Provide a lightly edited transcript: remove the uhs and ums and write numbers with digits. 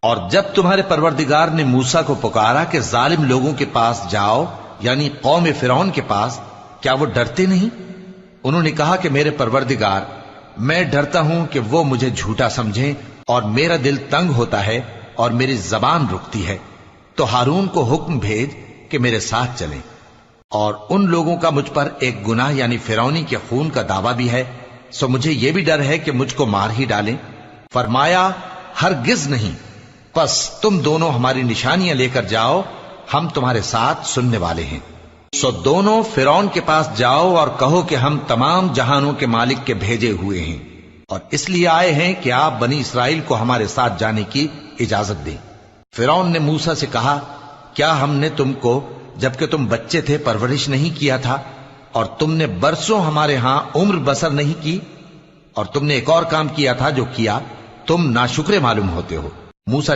اور جب تمہارے پروردگار نے موسیٰ کو پکارا کہ ظالم لوگوں کے پاس جاؤ، یعنی قوم فرعون کے پاس، کیا وہ ڈرتے نہیں؟ انہوں نے کہا کہ میرے پروردگار، میں ڈرتا ہوں کہ وہ مجھے جھوٹا سمجھیں، اور میرا دل تنگ ہوتا ہے اور میری زبان رکتی ہے، تو ہارون کو حکم بھیج کہ میرے ساتھ چلیں۔ اور ان لوگوں کا مجھ پر ایک گناہ یعنی فرعونی کے خون کا دعویٰ بھی ہے، سو مجھے یہ بھی ڈر ہے کہ مجھ کو مار ہی ڈالیں۔ فرمایا ہرگز نہیں، پس تم دونوں ہماری نشانیاں لے کر جاؤ، ہم تمہارے ساتھ سننے والے ہیں۔ سو دونوں فرعون کے پاس جاؤ اور کہو کہ ہم تمام جہانوں کے مالک کے بھیجے ہوئے ہیں، اور اس لیے آئے ہیں کہ آپ بنی اسرائیل کو ہمارے ساتھ جانے کی اجازت دیں۔ فرعون نے موسیٰ سے کہا، کیا ہم نے تم کو جبکہ تم بچے تھے پرورش نہیں کیا تھا، اور تم نے برسوں ہمارے ہاں عمر بسر نہیں کی؟ اور تم نے ایک اور کام کیا تھا جو کیا، تم ناشکرے معلوم ہوتے ہو۔ موسیٰ